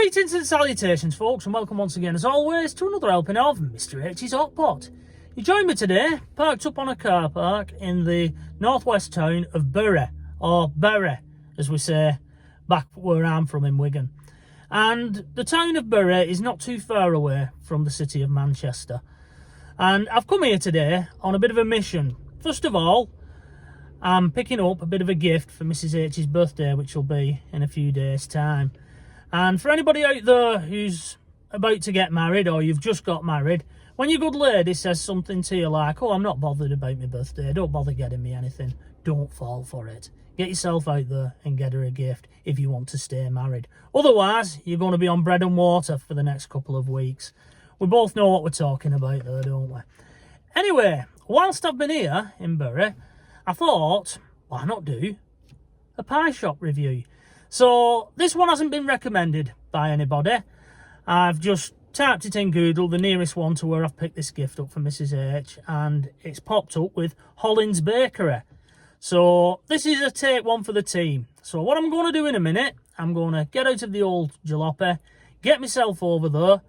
Greetings and salutations, folks, and welcome once again, as always, to another helping of Mr H's Hot Pot. You join me today, parked up on a car park in the northwest town of Bury, or Bury, as we say, back where I'm from in Wigan. And the town of Bury is not too far away from the city of Manchester. And I've come here today on a bit of a mission. First of all, I'm picking up a bit of a gift for Mrs H's birthday, which will be in a few days' time. And for anybody out there who's about to get married, or you've just got married, when your good lady says something to you like, oh, I'm not bothered about my birthday, don't bother getting me anything, don't fall for it. Get yourself out there and get her a gift if you want to stay married. Otherwise, you're going to be on bread and water for the next couple of weeks. We both know what we're talking about there, don't we? Anyway, whilst I've been here in Bury, I thought, why not do a pie shop review? So this one hasn't been recommended by anybody. I've just typed it in Google, the nearest one to where I've picked this gift up for Mrs H, and it's popped up with Hollins Bakery. So this is a take one for the team. So what I'm going to do in a minute, I'm going to get out of the old jalopy, get myself over there,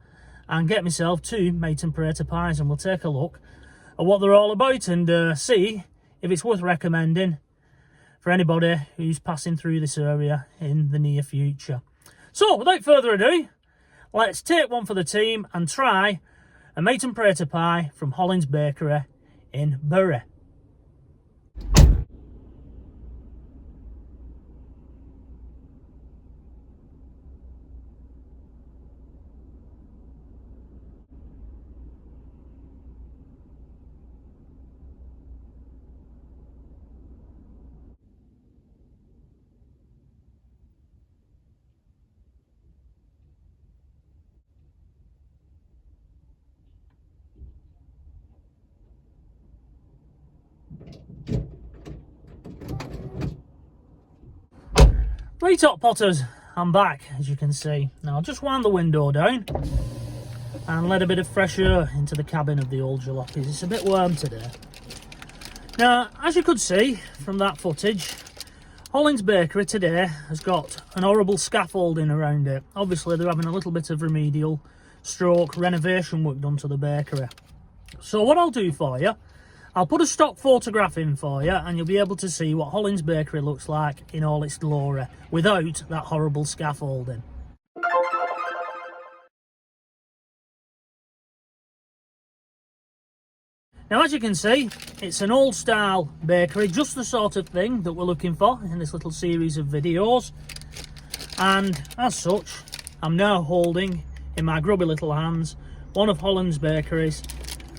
and get myself two mate and prater pies, and we'll take a look at what they're all about and see if it's worth recommending for anybody who's passing through this area in the near future. So, without further ado, let's take one for the team and try a mate and prater pie from Hollins Bakery in Bury. Right, Hot Potters, I'm back, as you can see. Now, I'll just wind the window down and let a bit of fresh air into the cabin of the old jalopies. It's a bit warm today. Now, as you could see from that footage, Hollins Bakery today has got an horrible scaffolding around it. Obviously, they're having a little bit of remedial stroke renovation work done to the bakery. So what I'll do for you, I'll put a stock photograph in for you and you'll be able to see what Hollins Bakery looks like in all its glory without that horrible scaffolding. Now, as you can see, it's an old style bakery, just the sort of thing that we're looking for in this little series of videos. And as such, I'm now holding in my grubby little hands one of Hollins Bakery's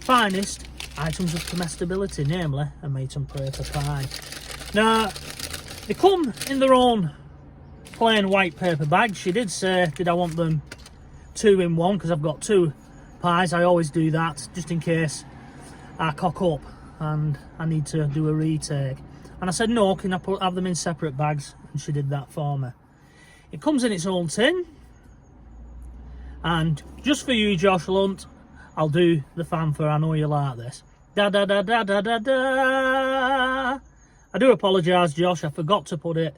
finest items of comestibility, namely a mate and prater pie. Now, they come in their own plain white paper bags. She did say, did I want them two in one, because I've got two pies. I always do that just in case I cock up and I need to do a retake. And I said, no, can I have them in separate bags? And she did that for me. It comes in its own tin. And just for you, Josh Lunt, I'll do the fanfare. I know you like this. Da da da da da da da. I do apologise, Josh. I forgot to put it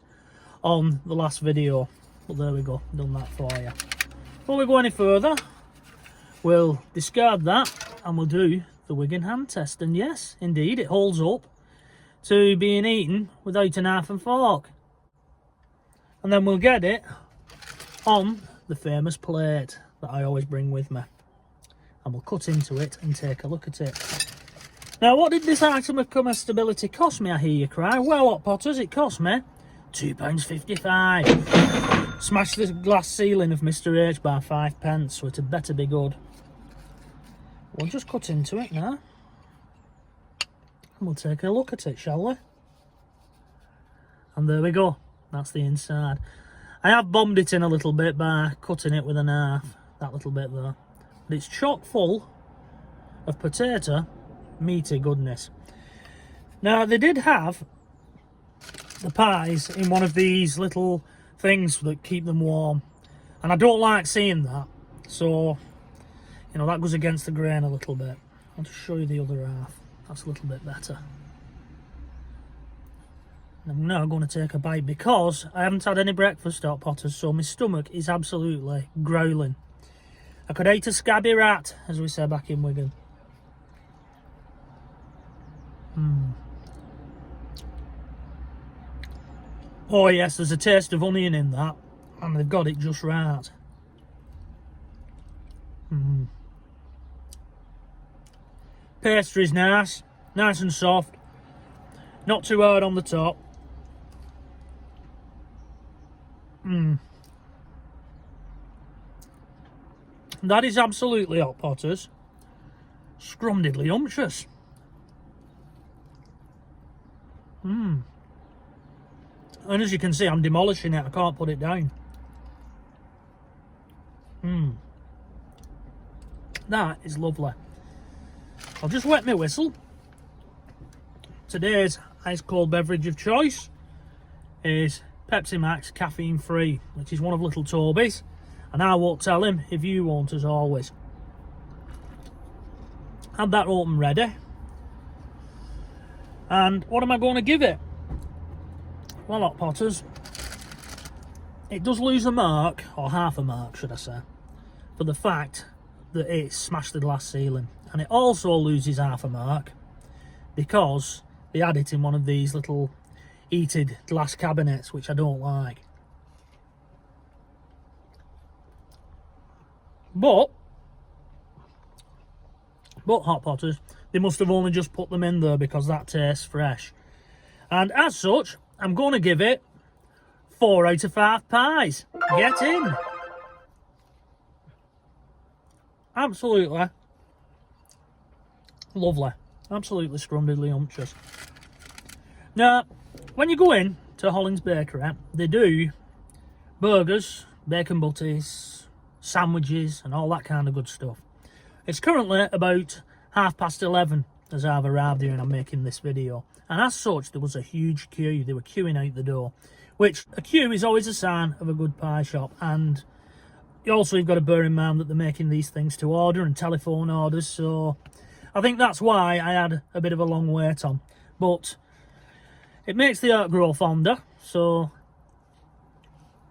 on the last video. But there we go. Done that for you. Before we go any further, we'll discard that and we'll do the Wigan hand test. And yes, indeed, it holds up to being eaten without a knife and fork. And then we'll get it on the famous plate that I always bring with me. And we'll cut into it and take a look at it. Now, what did this item of comestibility cost me, I hear you cry? Well, Hot Potters, it cost me £2.55. Smashed the glass ceiling of Mr H by 5p, so it had better be good. We'll just cut into it now. And we'll take a look at it, shall we? And there we go. That's the inside. I have bombed it in a little bit by cutting it with a knife. That little bit there. But it's chock full of potato meaty goodness. Now, they did have the pies in one of these little things that keep them warm, and I don't like seeing that, so you know, that goes against the grain a little bit. I'll just show you the other half. That's a little bit better. I'm now going to take a bite because I haven't had any breakfast, Hot Potters, so my stomach is absolutely growling. I could eat a scabby rat, as we say back in Wigan. Oh yes, there's a taste of onion in that, and they've got it just right. Pastry's nice and soft, not too hard on the top. That is absolutely, Hot Potters, scrumdiddly umptious. And as you can see, I'm demolishing it. I can't put it down. That is lovely. I'll just wet my whistle. Today's ice cold beverage of choice is Pepsi Max caffeine free, which is one of little Toby's, and I won't tell him if you won't, as always. Had that open ready. And what am I going to give it? Well, Hot Potters, it does lose a mark, or half a mark should I say, for the fact that it smashed the glass ceiling. And it also loses half a mark because they had it in one of these little heated glass cabinets, which I don't like. But Hot Potters, they must have only just put them in there because that tastes fresh. And as such, I'm going to give it 4 out of 5 pies. Get in. Absolutely lovely. Absolutely scrumdiddly umptious. Now, when you go in to Hollins Bakery, they do burgers, bacon butties, sandwiches and all that kind of good stuff. It's currently about 11:30 as I've arrived here and I'm making this video. And as such, there was a huge queue. They were queuing out the door, which a queue is always a sign of a good pie shop. And also you've got to bear in mind that they're making these things to order and telephone orders. So I think that's why I had a bit of a long wait on. But it makes the heart grow fonder. So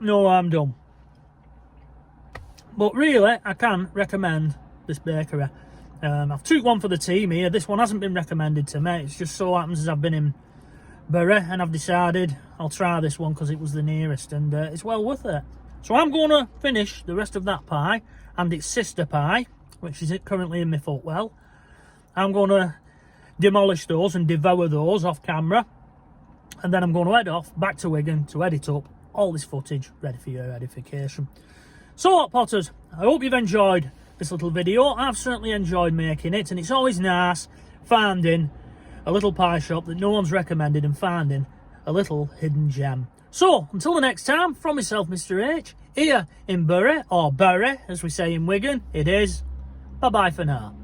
no harm done. But really, I can recommend this bakery. I've took one for the team here. This one hasn't been recommended to me. It's just so happens as I've been in Bury and I've decided I'll try this one because it was the nearest and it's well worth it. So I'm going to finish the rest of that pie and its sister pie, which is currently in my footwell. I'm going to demolish those and devour those off camera. And then I'm going to head off back to Wigan to edit up all this footage ready for your edification. So, Hot Potters, I hope you've enjoyed this little video. I've certainly enjoyed making it, and it's always nice finding a little pie shop that no one's recommended and finding a little hidden gem. So, until the next time, from myself, Mr. H, here in Bury, or Bury, as we say in Wigan, it is bye-bye for now.